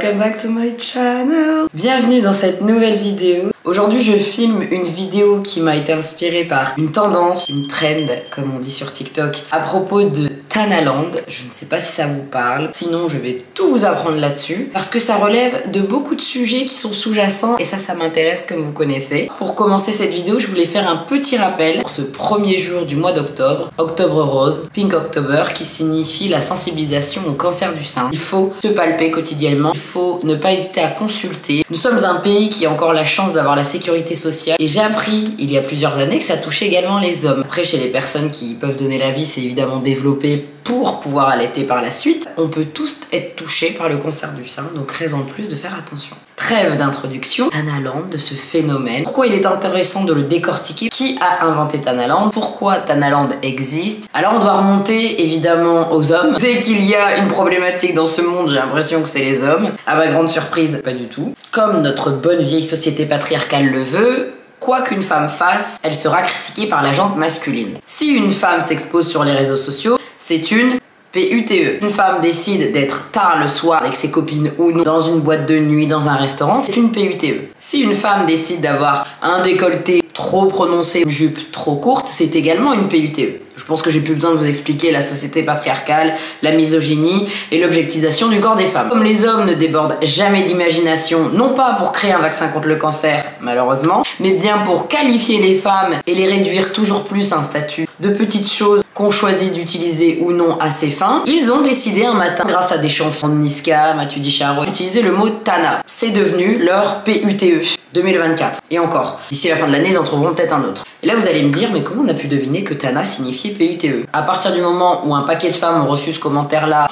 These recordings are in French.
welcome back to my channel. Bienvenue dans cette nouvelle vidéo. Aujourd'hui je filme une vidéo qui m'a été inspirée par une tendance, une trend comme on dit sur TikTok, à propos de Tanaland. Je ne sais pas si ça vous parle, sinon je vais tout vous apprendre là-dessus parce que ça relève de beaucoup de sujets qui sont sous-jacents et ça m'intéresse comme vous connaissez. Pour commencer cette vidéo, je voulais faire un petit rappel pour ce premier jour du mois d'octobre, Octobre Rose, Pink October, qui signifie la sensibilisation au cancer du sein. Il faut se palper quotidiennement, il faut ne pas hésiter à consulter. Nous sommes un pays qui a encore la chance d'avoir la sécurité sociale et j'ai appris il y a plusieurs années que ça touchait également les hommes. Après, chez les personnes qui peuvent donner la vie, c'est évidemment développé pour pouvoir allaiter par la suite. On peut tous être touchés par le cancer du sein, donc raison de plus de faire attention. Trêve d'introduction, Tanaland, de ce phénomène. Pourquoi il est intéressant de le décortiquer? Qui a inventé Tanaland? Pourquoi Tanaland existe? Alors on doit remonter évidemment aux hommes. Dès qu'il y a une problématique dans ce monde, j'ai l'impression que c'est les hommes. À ma grande surprise, pas du tout. Comme notre bonne vieille société patriarcale le veut, quoi qu'une femme fasse, elle sera critiquée par la gente masculine. Si une femme s'expose sur les réseaux sociaux, c'est une PUTE. Une femme décide d'être tard le soir avec ses copines ou non, dans une boîte de nuit, dans un restaurant, c'est une PUTE. Si une femme décide d'avoir un décolleté trop prononcé, une jupe trop courte, c'est également une PUTE. Je pense que j'ai plus besoin de vous expliquer la société patriarcale, la misogynie et l'objectisation du corps des femmes. Comme les hommes ne débordent jamais d'imagination, non pas pour créer un vaccin contre le cancer, malheureusement, mais bien pour qualifier les femmes et les réduire toujours plus à un statut de petites choses qu'on choisit d'utiliser ou non à ses fins, ils ont décidé un matin, grâce à des chansons de Niska, Mathieu Dicharo, d'utiliser le mot Tana. C'est devenu leur PUTE 2024. Et encore, d'ici la fin de l'année, ils en trouveront peut-être un autre. Et là, vous allez me dire, mais comment on a pu deviner que Tana signifiait PUTE? À partir du moment où un paquet de femmes ont reçu ce commentaire-là,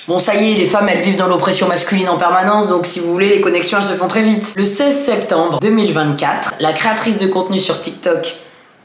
bon, ça y est, les femmes, elles vivent dans l'oppression masculine en permanence, donc si vous voulez, les connexions, elles se font très vite. Le 16 septembre 2024, la créatrice de contenu sur TikTok,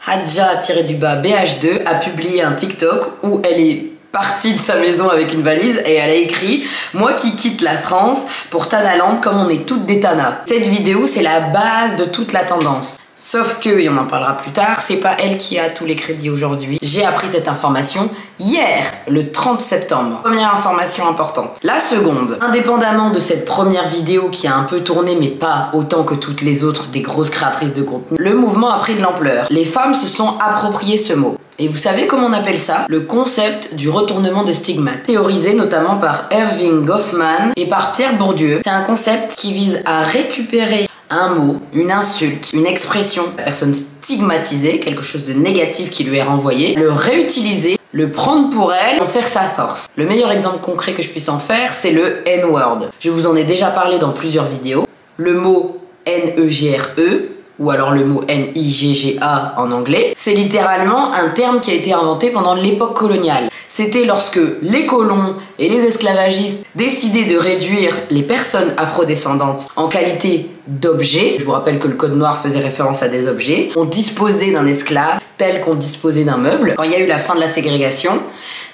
Hadja-BH2, a publié un TikTok où elle est partie de sa maison avec une valise et elle a écrit « Moi qui quitte la France pour Tanaland comme on est toutes des Tanas ». Cette vidéo, c'est la base de toute la tendance. Sauf que, et on en parlera plus tard, c'est pas elle qui a tous les crédits aujourd'hui. J'ai appris cette information hier, le 30 septembre. Première information importante. La seconde, indépendamment de cette première vidéo qui a un peu tourné, mais pas autant que toutes les autres des grosses créatrices de contenu, le mouvement a pris de l'ampleur. Les femmes se sont appropriées ce mot. Et vous savez comment on appelle ça? Le concept du retournement de stigmate, théorisé notamment par Erving Goffman et par Pierre Bourdieu. C'est un concept qui vise à récupérer un mot, une insulte, une expression, la personne stigmatisée, quelque chose de négatif qui lui est renvoyé, le réutiliser, le prendre pour elle, en faire sa force. Le meilleur exemple concret que je puisse en faire, c'est le N-word. Je vous en ai déjà parlé dans plusieurs vidéos. Le mot N-E-G-R-E, ou alors le mot N-I-G-G-A en anglais, c'est littéralement un terme qui a été inventé pendant l'époque coloniale. C'était lorsque les colons et les esclavagistes décidaient de réduire les personnes afrodescendantes en qualité d'objets. Je vous rappelle que le code noir faisait référence à des objets. On disposait d'un esclave tel qu'on disposait d'un meuble. Quand il y a eu la fin de la ségrégation,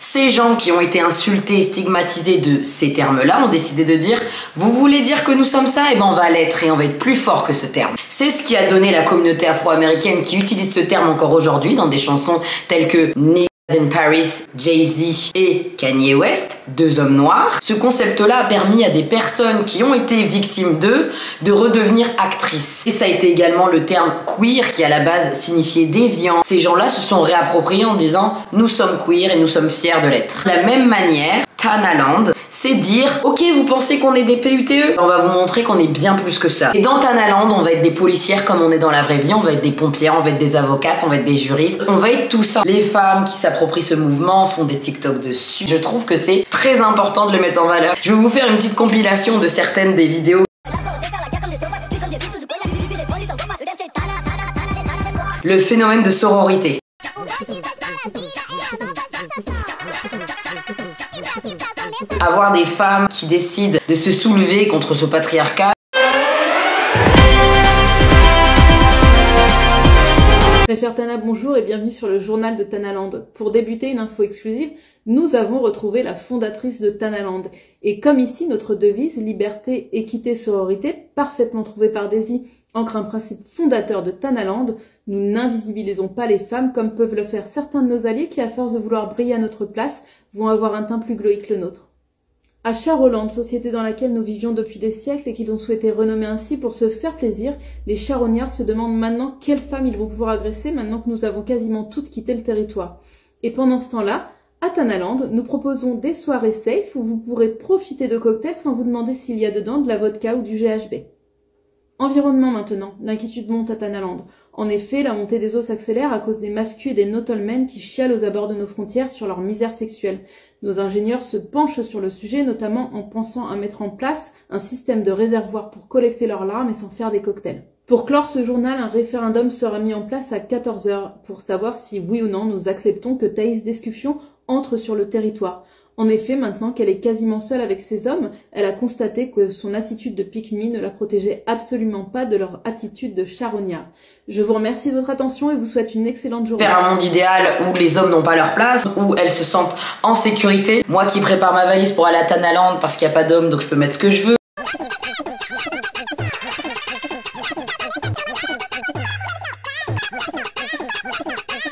ces gens qui ont été insultés et stigmatisés de ces termes-là ont décidé de dire « Vous voulez dire que nous sommes ça? Eh ben on va l'être et on va être plus fort que ce terme. » C'est ce qui a donné la communauté afro-américaine qui utilise ce terme encore aujourd'hui dans des chansons telles que in Paris, Jay-Z et Kanye West, deux hommes noirs. Ce concept-là a permis à des personnes qui ont été victimes d'eux de redevenir actrices. Et ça a été également le terme queer qui à la base signifiait déviant. Ces gens-là se sont réappropriés en disant « Nous sommes queer et nous sommes fiers de l'être ». De la même manière, Tanaland, c'est dire « Ok, vous pensez qu'on est des PUTE? On va vous montrer qu'on est bien plus que ça. » Et dans Tanaland, on va être des policières comme on est dans la vraie vie, on va être des pompières, on va être des avocates, on va être des juristes, on va être tout ça. Les femmes qui s'approprient ce mouvement font des TikTok dessus. Je trouve que c'est très important de le mettre en valeur. Je vais vous faire une petite compilation de certaines des vidéos. Le phénomène de sororité. Avoir des femmes qui décident de se soulever contre ce patriarcat. Très chère Tana, bonjour et bienvenue sur le journal de Tanaland. Pour débuter une info exclusive, nous avons retrouvé la fondatrice de Tanaland. Et comme ici, notre devise, liberté, équité, sororité, parfaitement trouvée par Daisy, ancre un principe fondateur de Tanaland, nous n'invisibilisons pas les femmes comme peuvent le faire certains de nos alliés qui, à force de vouloir briller à notre place, vont avoir un teint plus glowy que le nôtre. À Charolande, société dans laquelle nous vivions depuis des siècles et qu'ils ont souhaité renommer ainsi pour se faire plaisir, les charognards se demandent maintenant quelles femmes ils vont pouvoir agresser maintenant que nous avons quasiment toutes quitté le territoire. Et pendant ce temps-là, à Tanaland, nous proposons des soirées safe où vous pourrez profiter de cocktails sans vous demander s'il y a dedans de la vodka ou du GHB. Environnement maintenant, l'inquiétude monte à Tanaland. En effet, la montée des eaux s'accélère à cause des mascus et des nautolmen qui chialent aux abords de nos frontières sur leur misère sexuelle. Nos ingénieurs se penchent sur le sujet, notamment en pensant à mettre en place un système de réservoir pour collecter leurs larmes et s'en faire des cocktails. Pour clore ce journal, un référendum sera mis en place à 14 h pour savoir si oui ou non nous acceptons que Thaïs Descuffion entre sur le territoire. En effet, maintenant qu'elle est quasiment seule avec ses hommes, elle a constaté que son attitude de pick-me ne la protégeait absolument pas de leur attitude de charognard. Je vous remercie de votre attention et vous souhaite une excellente journée. Vers un monde idéal où les hommes n'ont pas leur place, où elles se sentent en sécurité. Moi qui prépare ma valise pour aller à Tanaland parce qu'il n'y a pas d'hommes, donc je peux mettre ce que je veux.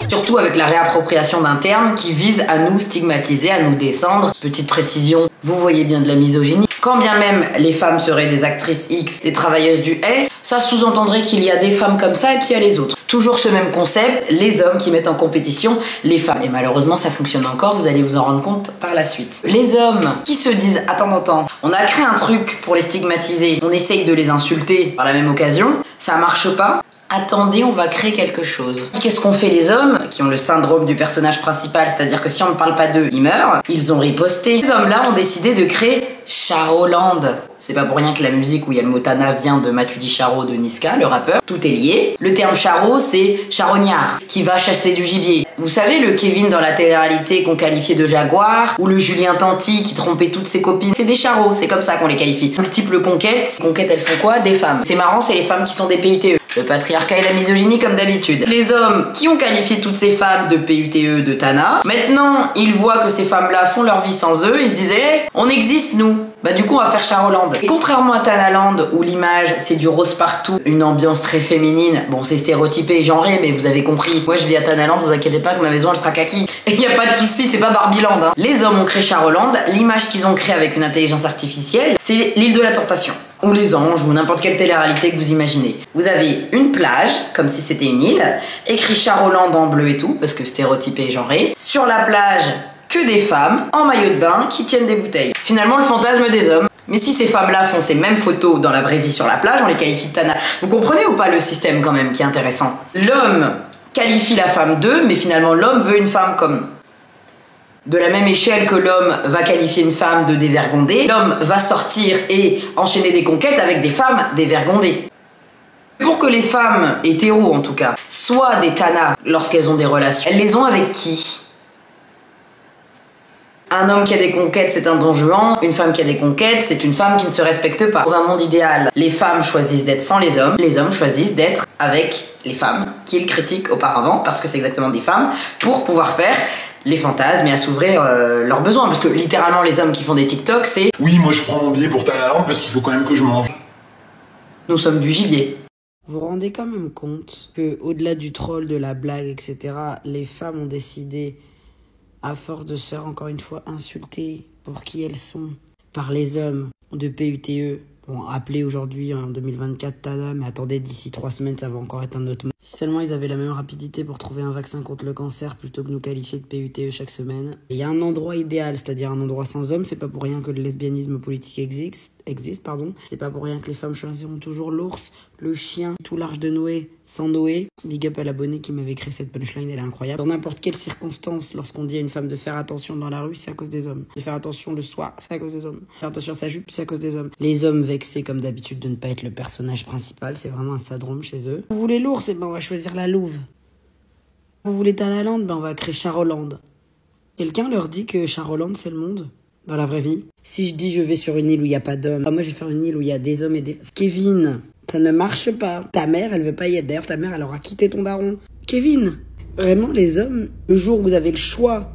Surtout avec la réappropriation d'un terme qui vise à nous stigmatiser, à nous descendre. Petite précision, vous voyez bien de la misogynie. Quand bien même les femmes seraient des actrices X, des travailleuses du S, ça sous-entendrait qu'il y a des femmes comme ça et puis il y a les autres. Toujours ce même concept, les hommes qui mettent en compétition les femmes. Et malheureusement ça fonctionne encore, vous allez vous en rendre compte par la suite. Les hommes qui se disent, attends, on a créé un truc pour les stigmatiser, on essaye de les insulter par la même occasion, ça marche pas. Attendez, on va créer quelque chose. Qu'est-ce qu'ont fait les hommes qui ont le syndrome du personnage principal, c'est-à-dire que si on ne parle pas d'eux, ils meurent. Ils ont riposté. Ces hommes-là ont décidé de créer Charoland. C'est pas pour rien que la musique où il y a le mot Tana vient de Matu Charo de Niska, le rappeur. Tout est lié. Le terme charo, c'est charognard, qui va chasser du gibier. Vous savez, le Kevin dans la télé-réalité qu'on qualifiait de jaguar, ou le Julien Tanti qui trompait toutes ses copines, c'est des charros, c'est comme ça qu'on les qualifie. Multiples conquêtes. Les conquêtes, elles sont quoi? Des femmes. C'est marrant, c'est les femmes qui sont des PUTE. Le patriarcat et la misogynie comme d'habitude. Les hommes qui ont qualifié toutes ces femmes de PUTE, de Tana, maintenant ils voient que ces femmes-là font leur vie sans eux, ils se disaient hey, on existe nous. Bah du coup on va faire Charoland. Et contrairement à Tanaland où l'image c'est du rose partout, une ambiance très féminine, bon c'est stéréotypé et genré mais vous avez compris. Moi je vis à Tanaland, vous inquiétez pas que ma maison elle sera kaki. Et y a pas de souci, c'est pas Barbieland hein. Les hommes ont créé Charoland, l'image qu'ils ont créée avec une intelligence artificielle, c'est l'île de la tentation. Ou les anges, ou n'importe quelle télé-réalité que vous imaginez. Vous avez une plage, comme si c'était une île, écrit Charoland en bleu et tout, parce que stéréotypé et genré. Sur la plage, que des femmes, en maillot de bain, qui tiennent des bouteilles. Finalement, le fantasme des hommes. Mais si ces femmes-là font ces mêmes photos dans la vraie vie sur la plage, on les qualifie de Tana. Vous comprenez ou pas le système quand même qui est intéressant? L'homme qualifie la femme d'eux, mais finalement l'homme veut une femme comme... De la même échelle que l'homme va qualifier une femme de dévergondée, l'homme va sortir et enchaîner des conquêtes avec des femmes dévergondées. Pour que les femmes, hétéros en tout cas, soient des tanas lorsqu'elles ont des relations, elles les ont avec qui? Un homme qui a des conquêtes, c'est un don Juan. Une femme qui a des conquêtes, c'est une femme qui ne se respecte pas. Dans un monde idéal, les femmes choisissent d'être sans les hommes choisissent d'être avec les femmes qu'ils critiquent auparavant, parce que c'est exactement des femmes, pour pouvoir faire les fantasmes et assouvir leurs besoins. Parce que littéralement, les hommes qui font des TikTok, c'est « Oui, moi je prends mon billet pour Tanaland parce qu'il faut quand même que je mange. » Nous sommes du gibier. Vous vous rendez quand même compte que, au-delà du troll, de la blague, etc., les femmes ont décidé, à force de se faire encore une fois insulter pour qui elles sont, par les hommes de PUTE, bon, appelés aujourd'hui en 2024 Tana, mais attendez, d'ici 3 semaines, ça va encore être un autre mot. Si seulement ils avaient la même rapidité pour trouver un vaccin contre le cancer plutôt que nous qualifier de PUTE chaque semaine. Il y a un endroit idéal, c'est-à-dire un endroit sans hommes, c'est pas pour rien que le lesbianisme politique existe, c'est pas pour rien que les femmes choisiront toujours l'ours, le chien, tout l'arche de Noé, sans Noé. Big up à l'abonné qui m'avait créé cette punchline, elle est incroyable. Dans n'importe quelle circonstance, lorsqu'on dit à une femme de faire attention dans la rue, c'est à cause des hommes. De faire attention le soir, c'est à cause des hommes. Faire attention à sa jupe, c'est à cause des hommes. Les hommes vexés comme d'habitude de ne pas être le personnage principal, c'est vraiment un syndrome chez eux. Vous voulez l'ours, et ben on va choisir la louve. Vous voulez Tanaland, ben on va créer Charoland. Quelqu'un leur dit que Charoland c'est le monde dans la vraie vie. Si je dis je vais sur une île où il n'y a pas d'hommes, moi je vais faire une île où il y a des hommes et des... Kevin, ça ne marche pas. Ta mère, elle veut pas y être. D'ailleurs, ta mère, elle aura quitté ton daron. Kevin, vraiment, les hommes, le jour où vous avez le choix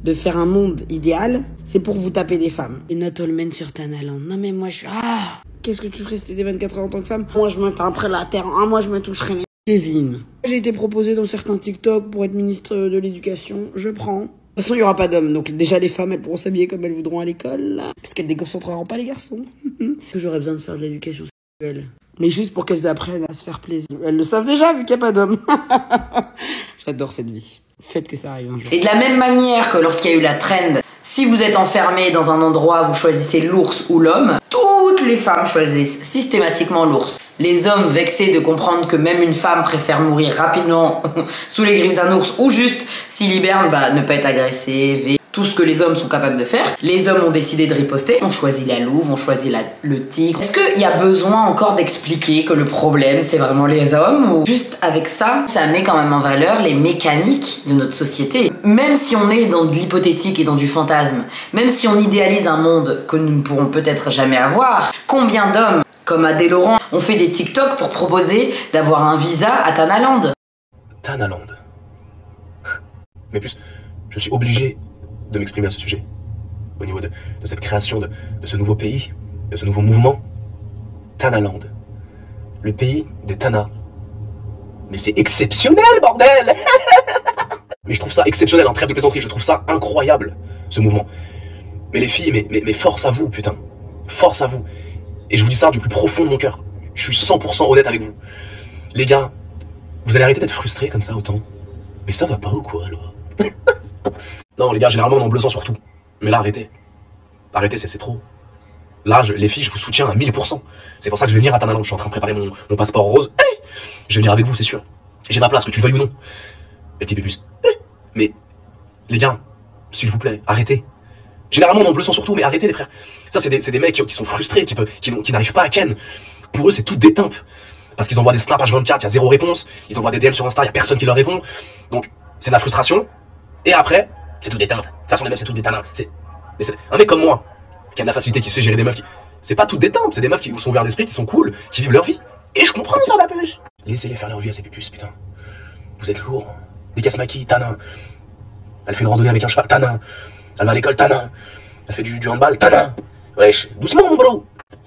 de faire un monde idéal, c'est pour vous taper des femmes. Et not all men sur Tanaland. Non mais moi, je suis... Ah, qu'est-ce que tu ferais si t'étais 24 heures en tant que femme? Moi, je me taperais la terre. Ah, moi, je me toucherais les... Kevin. J'ai été proposé dans certains TikTok pour être ministre de l'éducation. Je prends. toute façon, il n'y aura pas d'hommes. Donc déjà, les femmes, elles pourront s'habiller comme elles voudront à l'école, là. Parce qu'elles déconcentreront pas les garçons. Que j'aurais besoin de faire de l'éducation sexuelle. Mais juste pour qu'elles apprennent à se faire plaisir. Elles le savent déjà, vu qu'il n'y a pas d'hommes. J'adore cette vie. Faites que ça arrive un jour. Et de la même manière que lorsqu'il y a eu la trend, si vous êtes enfermé dans un endroit, vous choisissez l'ours ou l'homme, toutes les femmes choisissent systématiquement l'ours. Les hommes vexés de comprendre que même une femme préfère mourir rapidement sous les griffes d'un ours ou juste, s'il hiberne, ne pas être agressé, tout ce que les hommes sont capables de faire. Les hommes ont décidé de riposter, ont choisi la louve, ont choisi le tigre. Est-ce qu'il y a besoin encore d'expliquer que le problème c'est vraiment les hommes ou juste avec ça, ça met quand même en valeur les mécaniques de notre société. Même si on est dans de l'hypothétique et dans du fantasme, même si on idéalise un monde que nous ne pourrons peut-être jamais avoir, combien d'hommes comme Adé Laurent ont fait des TikTok pour proposer d'avoir un visa à Thanaland? Thanaland. Mais plus, je suis obligé de m'exprimer à ce sujet, au niveau de cette création de ce nouveau pays, de ce nouveau mouvement, Thanaland, le pays des Tanas. Mais c'est exceptionnel, bordel. Mais je trouve ça exceptionnel, en trêve de plaisanterie, je trouve ça incroyable, ce mouvement. Mais les filles, mais force à vous, putain, force à vous. Et je vous dis ça du plus profond de mon cœur, je suis 100% honnête avec vous. Les gars, vous allez arrêter d'être frustrés comme ça autant. Mais ça va pas ou quoi, alors? Non, les gars, généralement, on en bleusant sur tout. Mais là, arrêtez. Arrêtez, c'est trop. Là, les filles, je vous soutiens à 1000%. C'est pour ça que je vais venir à Thanaland. Je suis en train de préparer mon passeport rose. Hey, je vais venir avec vous, c'est sûr. J'ai ma place, que tu le veuilles ou non. Les petits pépus. Mais, les gars, s'il vous plaît, arrêtez. Généralement, on en bleusant sur tout, mais arrêtez, les frères. Ça, c'est des mecs qui sont frustrés, qui n'arrivent pas à ken. Pour eux, c'est tout des timpes. Parce qu'ils envoient des snaps H24, il y a zéro réponse. Ils envoient des DM sur Insta, il y a personne qui leur répond. Donc, c'est de la frustration. Et après, c'est tout des teintes. De toute façon, les meufs, c'est tout des tanas. Mais c'est un mec comme moi, qui a de la facilité, qui sait gérer des meufs, c'est pas toutes des teintes, c'est des meufs qui sont ouverts d'esprit, qui sont cool, qui vivent leur vie. Et je comprends ça, ma puce. Laissez-les faire leur vie à ces pupus, putain. Vous êtes lourds. Des casse-maquilles, tanin. Elle fait une randonnée avec un cheval, tanin. Elle va à l'école, tanin. Elle fait du handball, tanin. Wesh, doucement, mon bro.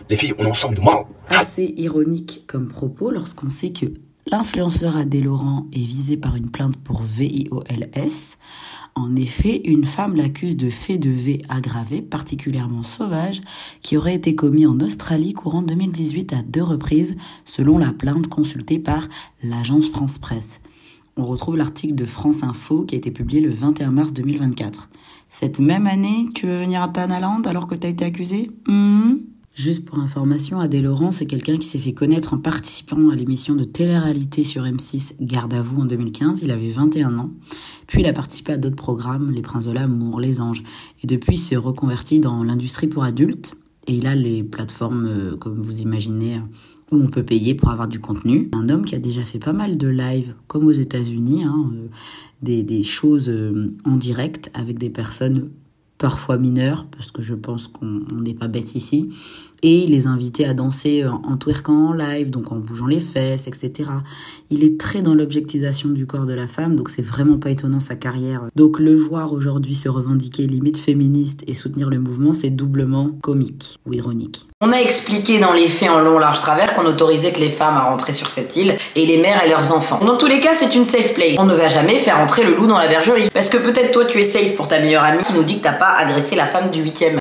Les filles, on est ensemble, de mal. Assez ironique comme propos lorsqu'on sait que l'influenceur Adé Laurent est visé par une plainte pour VIOLS. En effet, une femme l'accuse de faits de V aggravés particulièrement sauvages qui auraient été commis en Australie courant 2018 à 2 reprises, selon la plainte consultée par l'agence France Presse. On retrouve l'article de France Info qui a été publié le 21 mars 2024. Cette même année, tu veux venir à Thanaland alors que t'as été accusé? Juste pour information, Adé Laurent, c'est quelqu'un qui s'est fait connaître en participant à l'émission de télé-réalité sur M6 Garde à vous en 2015. Il avait 21 ans. Puis il a participé à d'autres programmes, Les Princes de l'amour, Les Anges. Et depuis, il s'est reconverti dans l'industrie pour adultes. Et il a les plateformes, comme vous imaginez, où on peut payer pour avoir du contenu. Un homme qui a déjà fait pas mal de lives, comme aux États-Unis, des choses en direct avec des personnes parfois mineures, parce que je pense qu'on n'est pas bête ici, et les inviter à danser en twerkant en live, donc en bougeant les fesses, etc. Il est très dans l'objectisation du corps de la femme, donc c'est vraiment pas étonnant sa carrière. Donc le voir aujourd'hui se revendiquer limite féministe et soutenir le mouvement, c'est doublement comique ou ironique. On a expliqué dans les faits en long, large, travers qu'on autorisait que les femmes à rentrer sur cette île et les mères et leurs enfants. Dans tous les cas, c'est une safe place. On ne va jamais faire entrer le loup dans la bergerie. Parce que peut-être toi, tu es safe pour ta meilleure amie qui nous dit que t'as pas agressé la femme du 8e.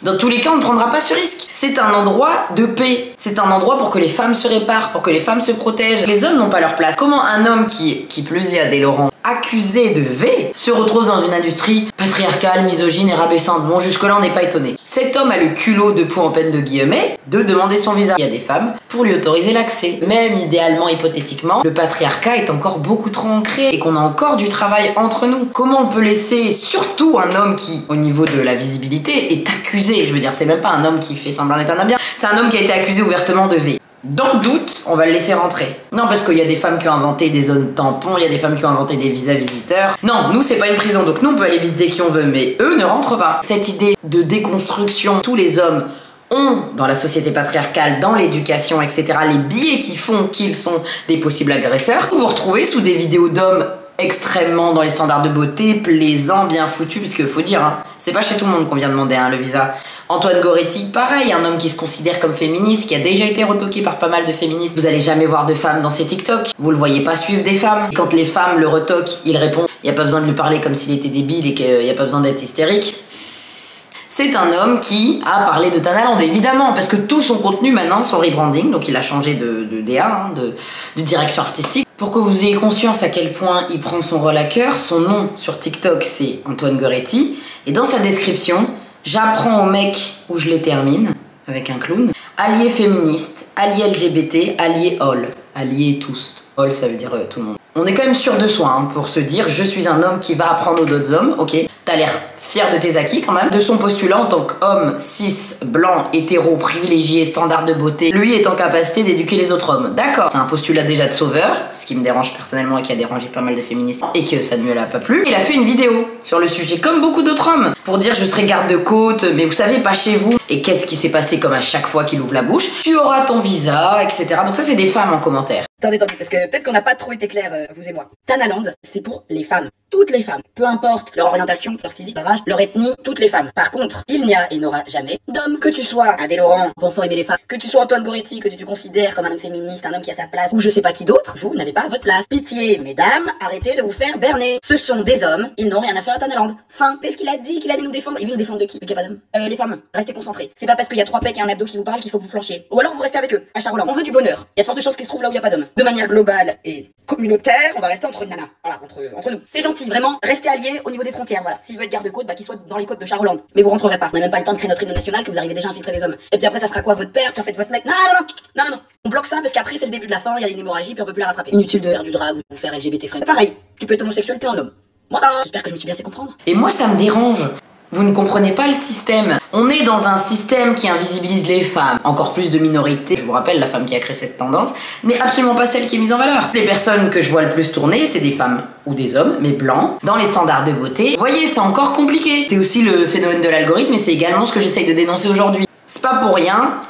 Dans tous les cas, on ne prendra pas ce risque. C'est un endroit de paix. C'est un endroit pour que les femmes se réparent, pour que les femmes se protègent. Les hommes n'ont pas leur place. Comment un homme qui plus est Adé Laurent, accusé de V, se retrouve dans une industrie patriarcale, misogyne et rabaissante? Bon, jusque-là, on n'est pas étonné. Cet homme a le culot de peau en peine de guillemets de demander son visa. Il y a des femmes pour lui autoriser l'accès. Même idéalement, hypothétiquement, le patriarcat est encore beaucoup trop ancré et qu'on a encore du travail entre nous. Comment on peut laisser surtout un homme qui, au niveau de la visibilité, est accusé? Je veux dire, c'est même pas un homme qui fait semblant d'être un homme bien. C'est un homme qui a été accusé ouvertement de V. Dans le doute, on va le laisser rentrer. Non, parce qu'il y a des femmes qui ont inventé des zones tampons, il y a des femmes qui ont inventé des visas visiteurs. Non, nous, c'est pas une prison, donc nous, on peut aller visiter qui on veut, mais eux ne rentrent pas. Cette idée de déconstruction, tous les hommes ont, dans la société patriarcale, dans l'éducation, etc., les biais qui font qu'ils sont des possibles agresseurs. Vous vous retrouvez sous des vidéos d'hommes extrêmement dans les standards de beauté, plaisants, bien foutus, parce qu'il faut dire, c'est pas chez tout le monde qu'on vient demander le visa. Antoine Goretti, pareil, un homme qui se considère comme féministe, qui a déjà été retoqué par pas mal de féministes. Vous allez jamais voir de femmes dans ses TikTok, vous le voyez pas suivre des femmes. Et quand les femmes le retoquent, il répond Il n'y a pas besoin de lui parler comme s'il était débile et qu'il n'y a pas besoin d'être hystérique. C'est un homme qui a parlé de Tanaland, évidemment, parce que tout son contenu maintenant, son rebranding, donc il a changé de DA, hein, de direction artistique. Pour que vous ayez conscience à quel point il prend son rôle à cœur, son nom sur TikTok c'est Antoine Goretti, et dans sa description, j'apprends au mec où je les termine, avec un clown, allié féministe, allié LGBT, allié all, allié tous. All ça veut dire tout le monde. On est quand même sûr de soi hein, pour se dire je suis un homme qui va apprendre aux autres hommes, ok. T'as l'air fier de tes acquis quand même, de son postulat en tant qu'homme cis, blanc, hétéro, privilégié, standard de beauté, lui est en capacité d'éduquer les autres hommes. D'accord, c'est un postulat déjà de sauveur, ce qui me dérange personnellement et qui a dérangé pas mal de féministes et que ça ne lui a pas plu. Il a fait une vidéo sur le sujet comme beaucoup d'autres hommes pour dire je serai garde-côte, mais vous savez pas chez vous. Et qu'est-ce qui s'est passé comme à chaque fois qu'il ouvre la bouche? Tu auras ton visa, etc. Donc ça c'est des femmes en commentaire. Attendez, parce que peut-être qu'on n'a pas trop été clair, vous et moi. Tanaland, c'est pour les femmes. Toutes les femmes. Peu importe leur orientation, leur physique, leur âge, leur ethnie, toutes les femmes. Par contre, il n'y a et n'aura jamais d'homme. Que tu sois Adé Laurent, pensant aimer les femmes, que tu sois Antoine Goretti, que tu te considères comme un homme féministe, un homme qui a sa place, ou je sais pas qui d'autre, vous n'avez pas votre place. Pitié, mesdames, arrêtez de vous faire berner. Ce sont des hommes, ils n'ont rien à faire à Tanaland. Fin. Parce qu'il a dit qu'il allait nous défendre. Il veut nous défendre de qui? De qu'il y a pas d'hommes. Les femmes, restez concentrés. C'est pas parce qu'il y a 3 pecs et un abdo qui vous parlent qu'il faut que vous flanchiez. Ou alors vous restez avec eux. À Charolin, on veut du bonheur. Il y a de fortes chances qu'il se trouve là où il y a pas d'hommes. De manière globale et communautaire, on va rester entre nanas. Voilà, entre nous. C'est gentil, vraiment. Restez alliés au niveau des frontières, voilà. S'il veut être garde-côte, bah qu'il soit dans les côtes de Charolande. Mais vous rentrerez pas. On n'a même pas le temps de créer notre hymne national que vous arrivez déjà à infiltrer des hommes. Et puis après, ça sera quoi votre père, puis en fait votre mec? Non. On bloque ça parce qu'après c'est le début de la fin, il y a une hémorragie, puis on peut plus la rattraper. Inutile de faire du drag ou de faire LGBT friend. Pareil, tu peux être homosexuel, t'es un homme. Voilà. J'espère que je me suis bien fait comprendre. Et moi ça me dérange. Vous ne comprenez pas le système. On est dans un système qui invisibilise les femmes, encore plus de minorités. Je vous rappelle, la femme qui a créé cette tendance n'est absolument pas celle qui est mise en valeur. Les personnes que je vois le plus tourner, c'est des femmes ou des hommes, mais blancs, dans les standards de beauté. Vous voyez, c'est encore compliqué. C'est aussi le phénomène de l'algorithme et c'est également ce que j'essaye de dénoncer aujourd'hui. C'est pas pour rien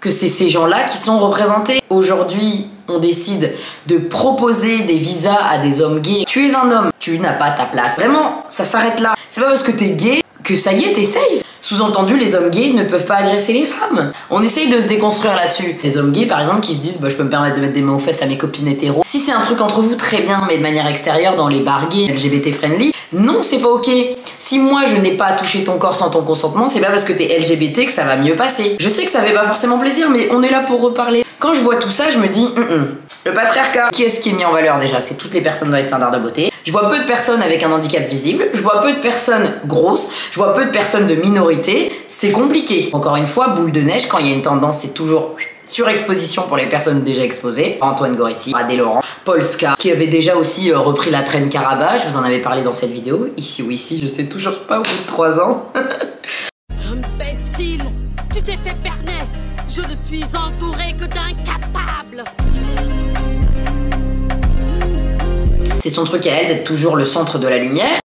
que c'est ces gens-là qui sont représentés. Aujourd'hui, on décide de proposer des visas à des hommes gays. Tu es un homme, tu n'as pas ta place. Vraiment, ça s'arrête là. C'est pas parce que t'es gay que ça y est, t'es safe. Sous-entendu, les hommes gays ne peuvent pas agresser les femmes. On essaye de se déconstruire là-dessus. Les hommes gays, par exemple, qui se disent bah, je peux me permettre de mettre des mains aux fesses à mes copines hétéros. Si c'est un truc entre vous, très bien, mais de manière extérieure, dans les bars gays, LGBT friendly, non, c'est pas ok. Si moi je n'ai pas touché ton corps sans ton consentement, c'est pas parce que t'es LGBT que ça va mieux passer. Je sais que ça fait pas forcément plaisir, mais on est là pour reparler. Quand je vois tout ça, je me dis le patriarcat, qui est-ce qui est mis en valeur déjà? C'est toutes les personnes dans les standards de beauté. Je vois peu de personnes avec un handicap visible, je vois peu de personnes grosses, je vois peu de personnes de minorité. C'est compliqué. Encore une fois, boule de neige, quand il y a une tendance, c'est toujours surexposition pour les personnes déjà exposées. Antoine Goretti, Adé Laurent, Polska, qui avait déjà aussi repris la traîne Caraba, je vous en avais parlé dans cette vidéo. Ici ou ici, je sais toujours pas au bout de 3 ans. Imbécile, tu t'es fait berner. Je ne suis entouré que d'incapables. C'est son truc à elle d'être toujours le centre de la lumière.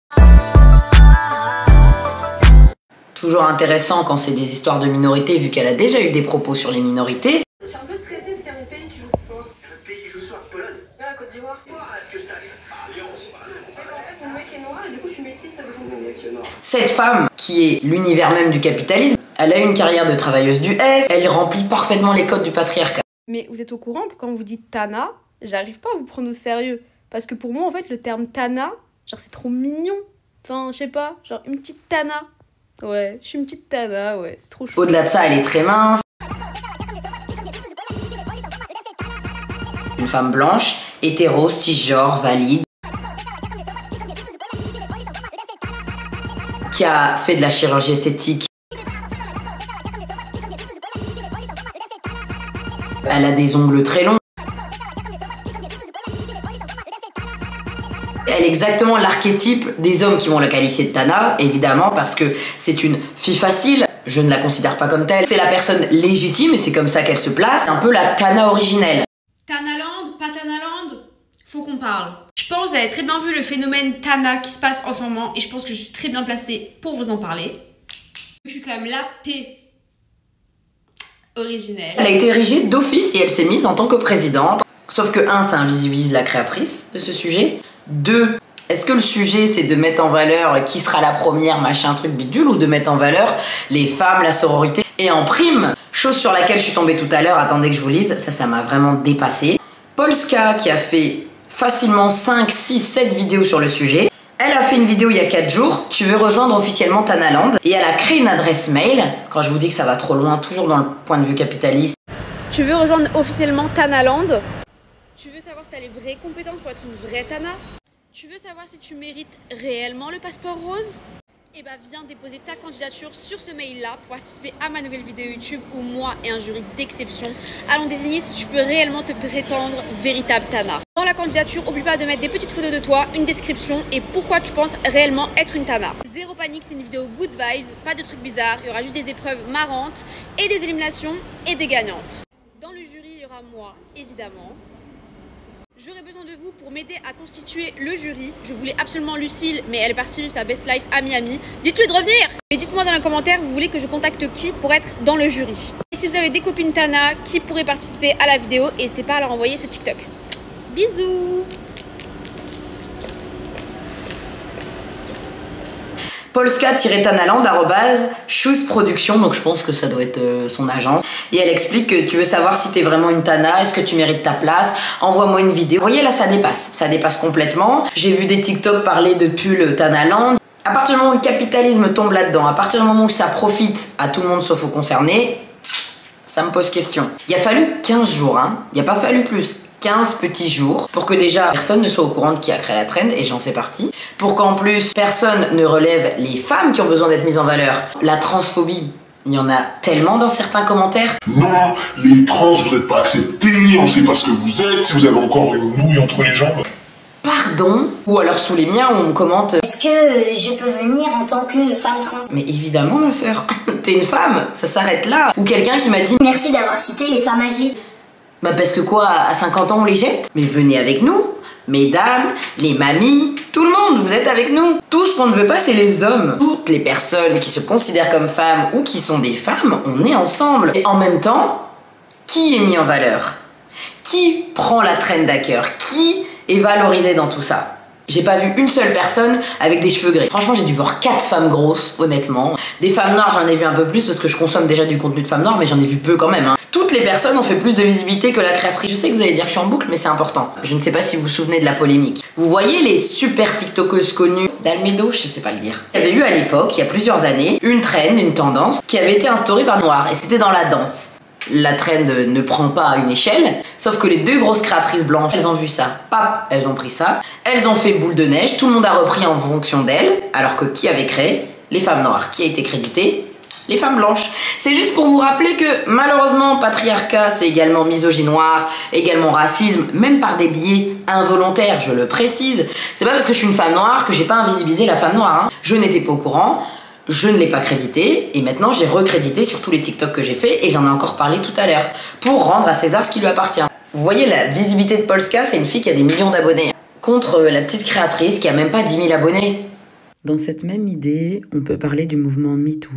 Toujours intéressant quand c'est des histoires de minorités, vu qu'elle a déjà eu des propos sur les minorités. Je suis un peu stressée parce qu'il y a mon pays qui joue ce soir. Le pays qui joue ce soir, Pologne. Ouais, la Côte d'Ivoire. Est-ce que ça arrive? En fait, mon mec est noir et du coup, je suis métisse avec mon mec est noir. Cette femme, qui est l'univers même du capitalisme, elle a une carrière de travailleuse du S, elle remplit parfaitement les codes du patriarcat. Mais vous êtes au courant que quand vous dites Tana, j'arrive pas à vous prendre au sérieux. Parce que pour moi, en fait, le terme Tana, genre c'est trop mignon. Enfin, je sais pas, genre une petite Tana. Ouais, je suis une petite Tana, ouais, c'est trop chou. Au-delà de ça, elle est très mince. Une femme blanche, hétéro, cisgenre, valide. Qui a fait de la chirurgie esthétique. Elle a des ongles très longs. Elle est exactement l'archétype des hommes qui vont la qualifier de Tana, évidemment, parce que c'est une fille facile. Je ne la considère pas comme telle. C'est la personne légitime et c'est comme ça qu'elle se place. C'est un peu la Tana originelle. Tanaland, pas Tanaland, faut qu'on parle. Je pense que vous avez très bien vu le phénomène Tana qui se passe en ce moment et je pense que je suis très bien placée pour vous en parler. Je suis quand même la paix originelle. Elle a été érigée d'office et elle s'est mise en tant que présidente. Sauf que 1, ça invisibilise la créatrice de ce sujet. 2, est-ce que le sujet c'est de mettre en valeur qui sera la première, machin, truc bidule, ou de mettre en valeur les femmes, la sororité? Et en prime, chose sur laquelle je suis tombée tout à l'heure, attendez que je vous lise, ça m'a vraiment dépassé. Polska qui a fait facilement 5, 6, 7 vidéos sur le sujet, Elle a fait une vidéo il y a 4 jours, tu veux rejoindre officiellement Tanaland, et elle a créé une adresse mail, quand je vous dis que ça va trop loin, toujours dans le point de vue capitaliste. Tu veux rejoindre officiellement Tanaland? Tu veux savoir si tu as les vraies compétences pour être une vraie Tana? Tu veux savoir si tu mérites réellement le passeport rose? Eh bah viens déposer ta candidature sur ce mail-là pour participer à ma nouvelle vidéo YouTube où moi et un jury d'exception allons désigner si tu peux réellement te prétendre véritable Tana. Dans la candidature, oublie pas de mettre des petites photos de toi, une description et pourquoi tu penses réellement être une Tana. Zéro panique, c'est une vidéo good vibes, pas de trucs bizarres, il y aura juste des épreuves marrantes et des éliminations et des gagnantes. Dans le jury, il y aura moi, évidemment. J'aurais besoin de vous pour m'aider à constituer le jury. Je voulais absolument Lucille, mais elle est partie vivre sa best life à Miami. Dites-lui de revenir! Mais dites-moi dans les commentaires, vous voulez que je contacte qui pour être dans le jury. Et si vous avez des copines Tana qui pourraient participer à la vidéo, n'hésitez pas à leur envoyer ce TikTok. Bisous! Polska-Tanaland @Shoes Production, donc je pense que ça doit être son agence. Et elle explique que tu veux savoir si t'es vraiment une Tana, est-ce que tu mérites ta place, envoie-moi une vidéo. Vous voyez là, ça dépasse complètement. J'ai vu des TikTok parler de pull Tanaland. À partir du moment où le capitalisme tombe là-dedans, à partir du moment où ça profite à tout le monde sauf aux concernés, ça me pose question. Il a fallu 15 jours, hein. Il n'y a pas fallu plus. 15 petits jours pour que déjà personne ne soit au courant de qui a créé la trend, et j'en fais partie. Pour qu'en plus personne ne relève les femmes qui ont besoin d'être mises en valeur. La transphobie, il y en a tellement dans certains commentaires. Non, les trans, vous n'êtes pas acceptés, on sait pas ce que vous êtes, si vous avez encore une nouille entre les jambes. Pardon? Ou alors sous les miens on me commente est-ce que je peux venir en tant que femme trans? Mais évidemment ma sœur, t'es une femme, ça s'arrête là. Ou quelqu'un qui m'a dit merci d'avoir cité les femmes âgées. Bah parce que quoi, à 50 ans on les jette? Mais venez avec nous, mesdames, les mamies, tout le monde, vous êtes avec nous. Tout ce qu'on ne veut pas c'est les hommes. Toutes les personnes qui se considèrent comme femmes ou qui sont des femmes, on est ensemble. Et en même temps, qui est mis en valeur? Qui prend la trend à cœur? Qui est valorisé dans tout ça? J'ai pas vu une seule personne avec des cheveux gris. Franchement, j'ai dû voir 4 femmes grosses, honnêtement. Des femmes noires, j'en ai vu un peu plus parce que je consomme déjà du contenu de femmes noires, mais j'en ai vu peu quand même, hein. Toutes les personnes ont fait plus de visibilité que la créatrice. Je sais que vous allez dire que je suis en boucle, mais c'est important. Je ne sais pas si vous vous souvenez de la polémique. Vous voyez les super tiktokeuses connues d'Almedo, je sais pas le dire. Il y avait eu à l'époque, il y a plusieurs années, une trend, une tendance, qui avait été instaurée par Noir, et c'était dans la danse. La trend ne prend pas à une échelle, sauf que les 2 grosses créatrices blanches, elles ont vu ça, pap, elles ont pris ça, elles ont fait boule de neige, tout le monde a repris en fonction d'elles, alors que qui avait créé? Les femmes noires. Qui a été crédité? Les femmes blanches. C'est juste pour vous rappeler que malheureusement, patriarcat, c'est également misogynoir, également racisme, même par des biais involontaires, je le précise. C'est pas parce que je suis une femme noire que j'ai pas invisibilisé la femme noire, hein. Je n'étais pas au courant. Je ne l'ai pas crédité et maintenant j'ai recrédité sur tous les TikTok que j'ai fait et j'en ai encore parlé tout à l'heure pour rendre à César ce qui lui appartient. Vous voyez la visibilité de Polska, c'est une fille qui a des millions d'abonnés contre la petite créatrice qui a même pas 10 000 abonnés. Dans cette même idée, on peut parler du mouvement MeToo.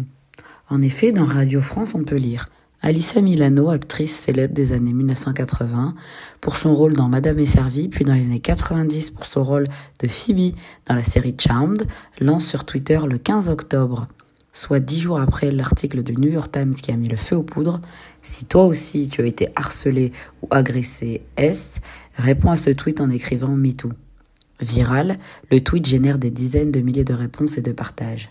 En effet, dans Radio France, on peut lire Alyssa Milano, actrice célèbre des années 1980, pour son rôle dans Madame est servie, puis dans les années 90 pour son rôle de Phoebe dans la série Charmed, lance sur Twitter le 15 octobre, soit 10 jours après l'article du New York Times qui a mis le feu aux poudres. Si toi aussi tu as été harcelé ou agressé, réponds à ce tweet en écrivant MeToo. Viral, le tweet génère des dizaines de milliers de réponses et de partages.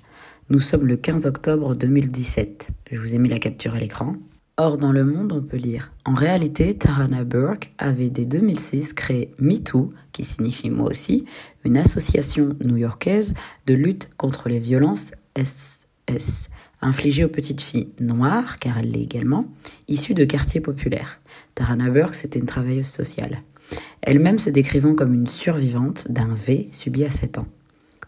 Nous sommes le 15 octobre 2017. Je vous ai mis la capture à l'écran. Or, dans Le Monde, on peut lire « En réalité, Tarana Burke avait dès 2006 créé MeToo, qui signifie moi aussi, une association new-yorkaise de lutte contre les violences SS, infligées aux petites filles noires, car elle l'est également, issues de quartiers populaires. Tarana Burke, c'était une travailleuse sociale. Elle-même se décrivant comme une survivante d'un V subi à 7 ans.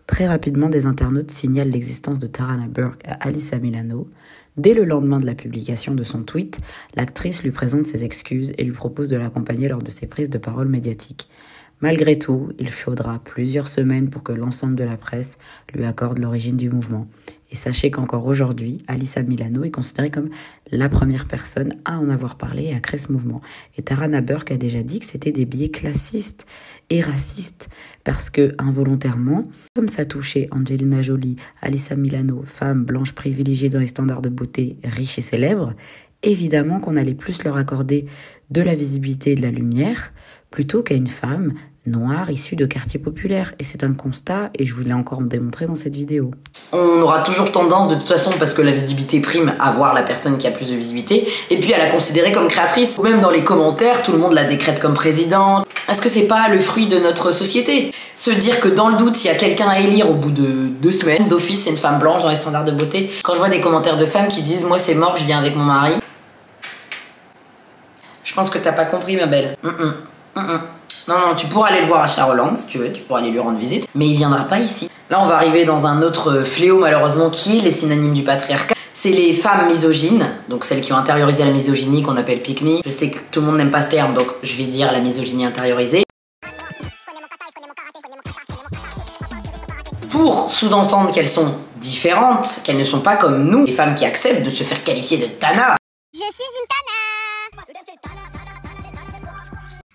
Très rapidement, des internautes signalent l'existence de Tarana Burke à Alyssa Milano. Dès le lendemain de la publication de son tweet, l'actrice lui présente ses excuses et lui propose de l'accompagner lors de ses prises de parole médiatiques. Malgré tout, il faudra plusieurs semaines pour que l'ensemble de la presse lui accorde l'origine du mouvement. Et sachez qu'encore aujourd'hui, Alyssa Milano est considérée comme la première personne à en avoir parlé et à créer ce mouvement. Et Tarana Burke a déjà dit que c'était des biais classistes et racistes parce que, involontairement, comme ça touchait Angelina Jolie, Alyssa Milano, femme blanche privilégiée dans les standards de beauté riches et célèbres, évidemment qu'on allait plus leur accorder de la visibilité et de la lumière plutôt qu'à une femme noires issues de quartiers populaires. Et c'est un constat, et je vous l'ai encore démontré dans cette vidéo. On aura toujours tendance, de toute façon, parce que la visibilité prime, à voir la personne qui a plus de visibilité, et puis à la considérer comme créatrice. Même dans les commentaires, tout le monde la décrète comme présidente. Est-ce que c'est pas le fruit de notre société? Se dire que dans le doute, s'il y a quelqu'un à élire au bout de 2 semaines, d'office, c'est une femme blanche dans les standards de beauté. Quand je vois des commentaires de femmes qui disent « moi c'est mort, je viens avec mon mari », je pense que t'as pas compris, ma belle. Non, tu pourras aller le voir à Charolande, si tu veux, tu pourras aller lui rendre visite, mais il viendra pas ici. Là, on va arriver dans un autre fléau, malheureusement, qui est les synonymes du patriarcat. C'est les femmes misogynes, donc celles qui ont intériorisé la misogynie, qu'on appelle pick me. Je sais que tout le monde n'aime pas ce terme, donc je vais dire la misogynie intériorisée. Pour sous-entendre qu'elles sont différentes, qu'elles ne sont pas comme nous, les femmes qui acceptent de se faire qualifier de Tana. Je suis une Tana.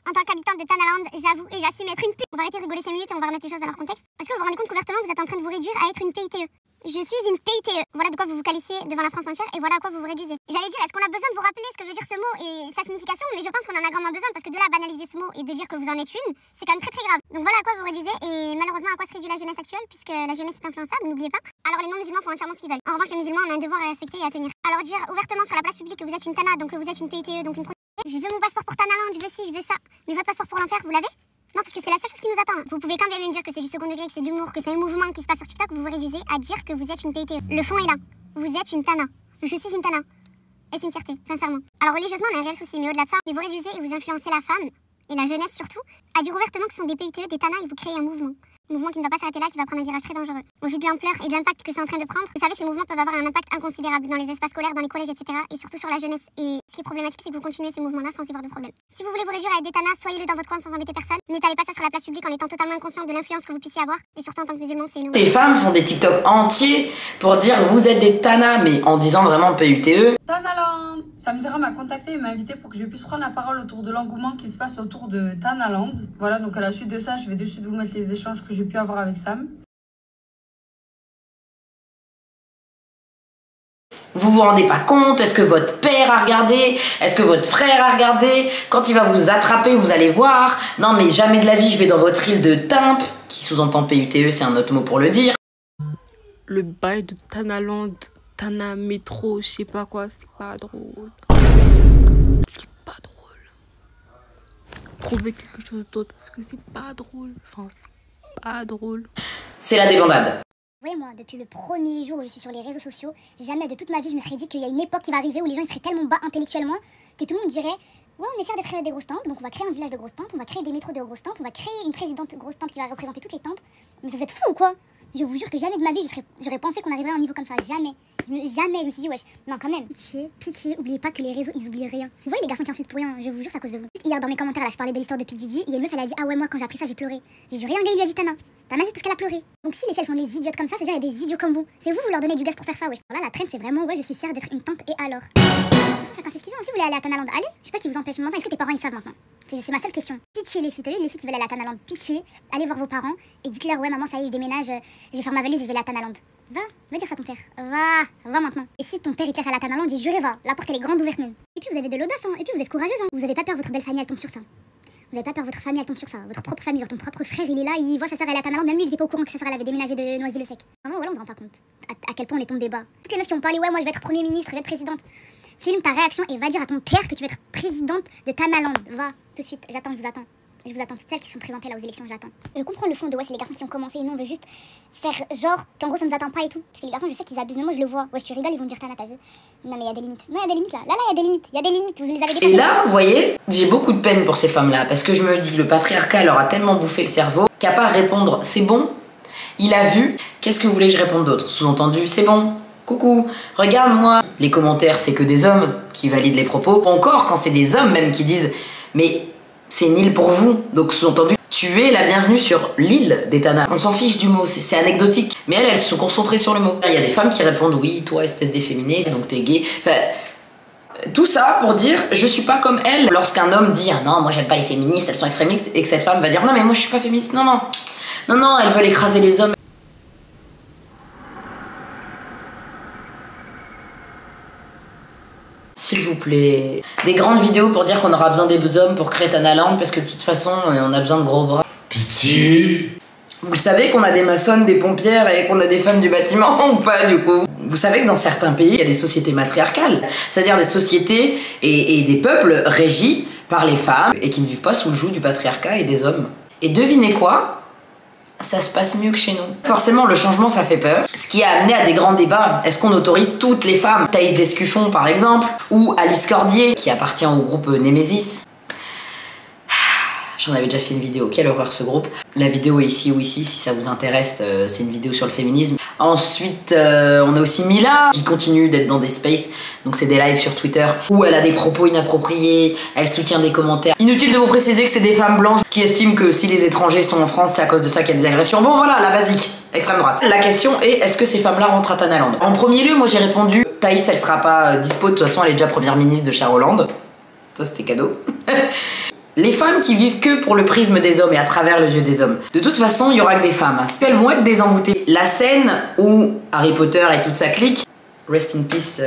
En tant qu'habitante de Tanaland, j'avoue et j'assume être une pute. On va arrêter de rigoler 5 minutes et on va remettre les choses dans leur contexte. Est-ce que vous vous rendez compte qu'ouvertement vous êtes en train de vous réduire à être une PUTE? Je suis une PUTE. Voilà de quoi vous vous qualifiez devant la France entière et voilà à quoi vous vous réduisez. J'allais dire, est-ce qu'on a besoin de vous rappeler ce que veut dire ce mot et sa signification? Mais je pense qu'on en a grandement besoin parce que de là à banaliser ce mot et de dire que vous en êtes une, c'est quand même très très grave. Donc voilà à quoi vous réduisez et malheureusement à quoi se réduit la jeunesse actuelle puisque la jeunesse est influençable, n'oubliez pas. Alors les non-musulmans font entièrement ce qu'ils veulent. En revanche, les musulmans ont un devoir à respecter et à tenir. Alors dire ouvertement sur la place publique que vous êtes une Tana, donc que vous êtes une PUTE, donc une je veux mon passeport pour Tanaland, je veux ci, je veux ça. Mais votre passeport pour l'enfer, vous l'avez? Non, parce que c'est la seule chose qui nous attend. Vous pouvez quand même me dire que c'est du second degré, que c'est de l'humour, que c'est un mouvement qui se passe sur TikTok, vous vous réduisez à dire que vous êtes une PUTE. Le fond est là. Vous êtes une Tana. Je suis une Tana. Et c'est une fierté, sincèrement. Alors religieusement, on a un réel souci, mais au-delà de ça, vous réduisez et vous influencez la femme, et la jeunesse surtout, à dire ouvertement que ce sont des PUTE, des Tana, et vous créez un mouvement. Un mouvement qui ne va pas s'arrêter là, qui va prendre un virage très dangereux. Au vu de l'ampleur et de l'impact que c'est en train de prendre, vous savez que ces mouvements peuvent avoir un impact inconsidérable dans les espaces scolaires, dans les collèges, etc. Et surtout sur la jeunesse. Et ce qui est problématique, c'est que vous continuez ces mouvements-là sans y voir de problème. Si vous voulez vous réduire à être des Tanas, soyez-le dans votre coin sans embêter personne. N'étalez pas ça sur la place publique en étant totalement inconscient de l'influence que vous puissiez avoir. Et surtout en tant que musulman, c'est une... Ces femmes font des TikTok entiers pour dire vous êtes des Tanas, mais en disant vraiment PUTE. Tanaland. Samzira m'a contacté et m'a invité pour que je puisse prendre la parole autour de l'engouement qui se passe autour de Tanaland. Voilà, donc à la suite de ça, je vais de suite vous mettre les échanges que j'ai pu avoir avec Sam. Vous vous rendez pas compte? Est-ce que votre père a regardé? Est-ce que votre frère a regardé? Quand il va vous attraper, vous allez voir. Non mais jamais de la vie, je vais dans votre île de Timpe, qui sous-entend PUTE, c'est un autre mot pour le dire. Le bail de Tanaland, Tana métro, je sais pas quoi, c'est pas drôle. C'est pas drôle. Trouver quelque chose d'autre parce que c'est pas drôle. Enfin, c'est pas drôle. C'est la débandade. Oui, moi, depuis le premier jour où je suis sur les réseaux sociaux, jamais de toute ma vie je me serais dit qu'il y a une époque qui va arriver où les gens ils seraient tellement bas intellectuellement que tout le monde dirait ouais, on est fiers d'être des grosses tempes, donc on va créer un village de grosses tempes, on va créer des métros de grosses tempes, on va créer une présidente grosse tempe qui va représenter toutes les tempes. Mais vous êtes fous ou quoi? Je vous jure que jamais de ma vie j'aurais pensé qu'on arriverait à un niveau comme ça, jamais. Jamais, je me suis dit wesh, non quand même. Pitié, oubliez pas que les réseaux ils oublient rien. Vous voyez les garçons qui insultent pour rien, je vous jure c'est à cause de vous. Hier dans mes commentaires là je parlais de l'histoire de P. Diddy, il y a une meuf elle a dit ah ouais moi quand j'ai appris ça j'ai pleuré. J'ai juré un gars il lui a dit Tana juste parce qu'elle a pleuré. Donc si les filles font des idiotes comme ça, c'est déjà il y a des idiots comme vous. C'est vous leur donnez du gaz pour faire ça wesh. Là la traîne c'est vraiment ouais je suis fière d'être une tempe et alors. Chacun fait ce qu'il veut, si vous voulez aller à Tanaland, allez. Je sais pas qui vous empêche maintenant, est-ce que tes parents ils savent maintenant? C'est ma seule question. Pitié les filles, t'as vu les filles qui veulent aller à Tanaland, pitié, allez voir vos parents et dites-leur ouais maman ça y est je déménage, je vais faire ma valise et je vais aller à Tanaland. Va dire ça à ton père. Va maintenant. Et si ton père il te laisse à la Tanaland, j'ai juré va, la porte elle est grande ouverte même. Et puis vous avez de l'audace hein, et puis vous êtes courageuse hein. Vous avez pas peur votre belle famille elle tombe sur ça. Vous avez pas peur votre famille elle tombe sur ça, votre propre famille, genre ton propre frère il est là, il voit sa sœur elle est à Tanaland, même lui il était pas au courant que sa sœur elle avait déménagé de Noisy-le-Sec. Vraiment voilà on se rend pas compte à quel point on est tombé bas. Toutes les meufs qui ont parlé ouais moi je vais être premier ministre, je vais être présidente. Filme ta réaction et va dire à ton père que tu veux être présidente de Tanaland. Va, tout de suite, j'attends, je vous attends. Je vous attends, toutes celles qui sont présentées là aux élections, j'attends. Je comprends le fond de ouais, c'est les garçons qui ont commencé et nous on veut juste faire genre qu'en gros ça nous attend pas et tout. Parce que les garçons, je sais qu'ils abusent, mais moi je le vois. Ouais, tu rigoles, ils vont dire Tana, t'as vu? Non, mais il y a des limites. Non, il y a des limites là. Là, il y a des limites. Il y a des limites, vous les avez dépassées. Et là, vous voyez, j'ai beaucoup de peine pour ces femmes-là parce que je me dis, le patriarcat leur a tellement bouffé le cerveau qu'à part répondre c'est bon, il a vu, qu'est-ce que vous voulez que je réponde d'autre? Sous-entendu, c'est bon. Coucou, regarde-moi. Les commentaires, c'est que des hommes qui valident les propos. Encore quand c'est des hommes même qui disent mais c'est une île pour vous. Donc sous-entendu, tu es la bienvenue sur l'île des Tanas. On s'en fiche du mot, c'est anecdotique. Mais elles se sont concentrées sur le mot. Il y a des femmes qui répondent oui, toi espèce d'efféminé, donc t'es gay. Enfin, tout ça pour dire je suis pas comme elle. Lorsqu'un homme dit ah non, moi j'aime pas les féministes, elles sont extrémistes, et que cette femme va dire non mais moi je suis pas féministe, non, elles veulent écraser les hommes. S'il vous plaît. Des grandes vidéos pour dire qu'on aura besoin des hommes pour créer Tanaland parce que de toute façon on a besoin de gros bras. pitié. Vous savez qu'on a des maçonnes, des pompières et qu'on a des femmes du bâtiment ou pas du coup? Vous savez que dans certains pays, il y a des sociétés matriarcales, c'est-à-dire des sociétés et des peuples régis par les femmes et qui ne vivent pas sous le joug du patriarcat et des hommes. Et devinez quoi? Ça se passe mieux que chez nous. Forcément, le changement, ça fait peur. Ce qui a amené à des grands débats. Est-ce qu'on autorise toutes les femmes? Thaïs Descuffon, par exemple, ou Alice Cordier, qui appartient au groupe Némésis. J'en avais déjà fait une vidéo, quelle horreur ce groupe. La vidéo est ici ou ici, si ça vous intéresse, c'est une vidéo sur le féminisme. Ensuite, on a aussi Mila, qui continue d'être dans des spaces, donc c'est des lives sur Twitter, où elle a des propos inappropriés, elle soutient des commentaires. Inutile de vous préciser que c'est des femmes blanches qui estiment que si les étrangers sont en France, c'est à cause de ça qu'il y a des agressions. Bon voilà, la basique, extrême droite. La question est, est-ce que ces femmes-là rentrent à Tanaland? En premier lieu, moi j'ai répondu, Thaïs, elle sera pas dispo, de toute façon elle est déjà première ministre de Cher Hollande. Ça c'était cadeau. Les femmes qui vivent que pour le prisme des hommes et à travers les yeux des hommes. De toute façon, il y aura que des femmes. Elles vont être désenvoûtées. La scène où Harry Potter et toute sa clique, rest in peace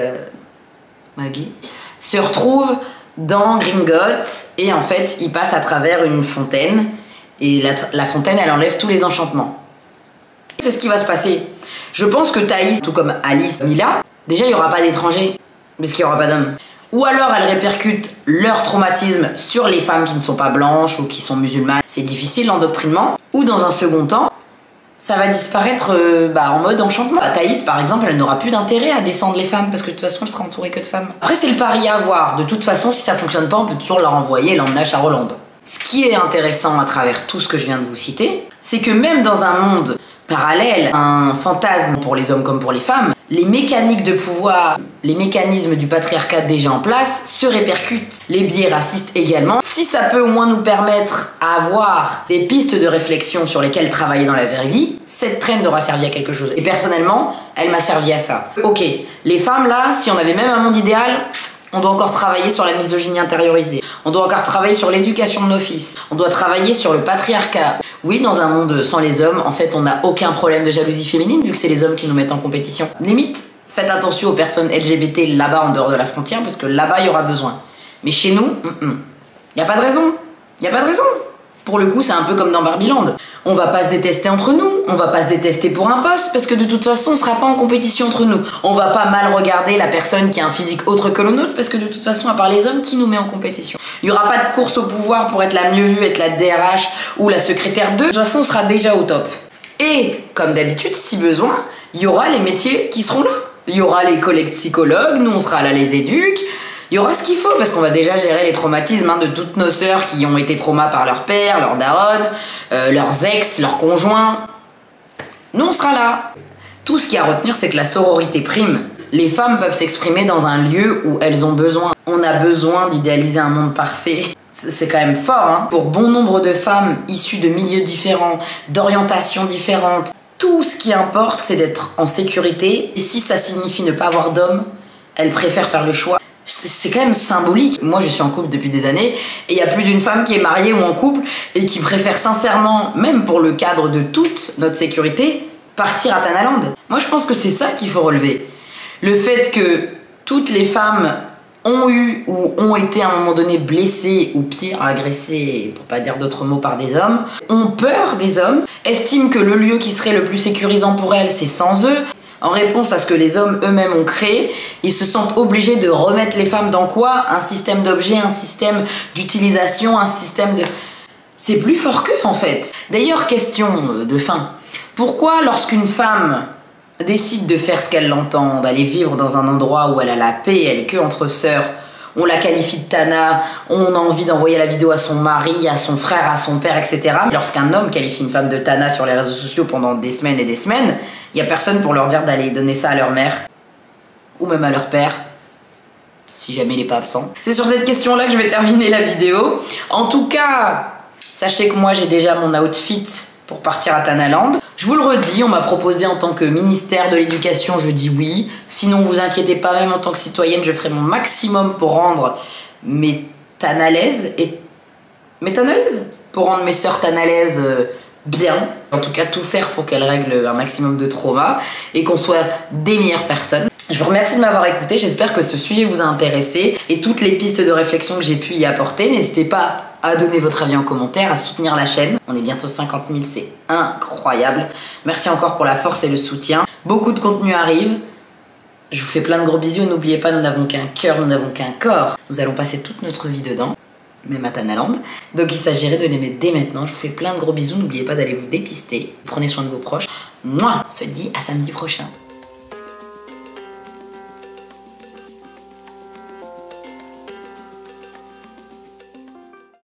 Maggie, se retrouvent dans Gringotts et en fait, ils passent à travers une fontaine et la fontaine, elle enlève tous les enchantements. C'est ce qui va se passer. Je pense que Thaïs, tout comme Alice, Mila, déjà, il n'y aura pas d'étrangers parce qu'il n'y aura pas d'hommes. Ou alors elles répercutent leur traumatisme sur les femmes qui ne sont pas blanches ou qui sont musulmanes. C'est difficile l'endoctrinement. Ou dans un second temps, ça va disparaître en mode enchantement. Thaïs par exemple, elle n'aura plus d'intérêt à descendre les femmes parce que de toute façon elle sera entourée que de femmes. Après c'est le pari à voir. De toute façon si ça fonctionne pas, on peut toujours la renvoyer et l'emmener à Cher Hollande. Ce qui est intéressant à travers tout ce que je viens de vous citer, c'est que même dans un monde parallèle, un fantasme pour les hommes comme pour les femmes, les mécaniques de pouvoir, les mécanismes du patriarcat déjà en place se répercutent. Les biais racistes également. Si ça peut au moins nous permettre à avoir des pistes de réflexion sur lesquelles travailler dans la vraie vie, cette trend aura servi à quelque chose. Et personnellement, elle m'a servi à ça. Ok, les femmes là, si on avait même un monde idéal, on doit encore travailler sur la misogynie intériorisée. On doit encore travailler sur l'éducation de nos fils. On doit travailler sur le patriarcat. Oui, dans un monde sans les hommes, en fait, on n'a aucun problème de jalousie féminine vu que c'est les hommes qui nous mettent en compétition. Limite, faites attention aux personnes LGBT là-bas en dehors de la frontière parce que là-bas, il y aura besoin. Mais chez nous, y a pas de raison. Y a pas de raison. Pour le coup, c'est un peu comme dans Barbieland. On va pas se détester entre nous, on va pas se détester pour un poste, parce que de toute façon, on sera pas en compétition entre nous. On va pas mal regarder la personne qui a un physique autre que le nôtre, parce que de toute façon, à part les hommes, qui nous met en compétition? Il y aura pas de course au pouvoir pour être la mieux vue, être la DRH ou la secrétaire 2. De toute façon, on sera déjà au top. Et, comme d'habitude, si besoin, il y aura les métiers qui seront là. Il y aura les collègues psychologues, nous on sera là les éduques. Il y aura ce qu'il faut parce qu'on va déjà gérer les traumatismes de toutes nos sœurs qui ont été traumas par leur père, leur daronne, leurs ex, leurs conjoints. Nous on sera là. Tout ce qu'il y a à retenir c'est que la sororité prime. Les femmes peuvent s'exprimer dans un lieu où elles ont besoin. On a besoin d'idéaliser un monde parfait. C'est quand même fort, hein. Pour bon nombre de femmes issues de milieux différents, d'orientations différentes, tout ce qui importe c'est d'être en sécurité. Et si ça signifie ne pas avoir d'hommes, elles préfèrent faire le choix. C'est quand même symbolique. Moi je suis en couple depuis des années et il y a plus d'une femme qui est mariée ou en couple et qui préfère sincèrement, même pour le cadre de toute notre sécurité, partir à Tanaland. Moi je pense que c'est ça qu'il faut relever. Le fait que toutes les femmes ont eu ou ont été à un moment donné blessées ou pire agressées, pour pas dire d'autres mots, par des hommes, ont peur des hommes, estiment que le lieu qui serait le plus sécurisant pour elles c'est sans eux. En réponse à ce que les hommes eux-mêmes ont créé, ils se sentent obligés de remettre les femmes dans quoi? Un système d'objets, un système d'utilisation, un système de... C'est plus fort qu'eux en fait. D'ailleurs, question de fin. Pourquoi lorsqu'une femme décide de faire ce qu'elle entend, d'aller vivre dans un endroit où elle a la paix, elle est que entre sœurs, on la qualifie de Tana, on a envie d'envoyer la vidéo à son mari, à son frère, à son père, etc. Lorsqu'un homme qualifie une femme de Tana sur les réseaux sociaux pendant des semaines et des semaines, il n'y a personne pour leur dire d'aller donner ça à leur mère, ou même à leur père, si jamais il n'est pas absent. C'est sur cette question-là que je vais terminer la vidéo. En tout cas, sachez que moi j'ai déjà mon outfit pour partir à Tanaland. Je vous le redis, on m'a proposé en tant que ministère de l'éducation, je dis oui. Sinon, vous inquiétez pas, même en tant que citoyenne, je ferai mon maximum pour rendre mes tanalaises pour rendre mes sœurs tanalaises bien. En tout cas, tout faire pour qu'elles règlent un maximum de trauma et qu'on soit des meilleures personnes. Je vous remercie de m'avoir écouté, j'espère que ce sujet vous a intéressé et toutes les pistes de réflexion que j'ai pu y apporter, n'hésitez pas à donner votre avis en commentaire, à soutenir la chaîne. On est bientôt 50 000, c'est incroyable. Merci encore pour la force et le soutien. Beaucoup de contenu arrive. Je vous fais plein de gros bisous. N'oubliez pas, nous n'avons qu'un cœur, nous n'avons qu'un corps. Nous allons passer toute notre vie dedans, même à Thanaland. Donc il s'agirait de l'aimer dès maintenant. Je vous fais plein de gros bisous. N'oubliez pas d'aller vous dépister. Prenez soin de vos proches. Moi, on se dit à samedi prochain.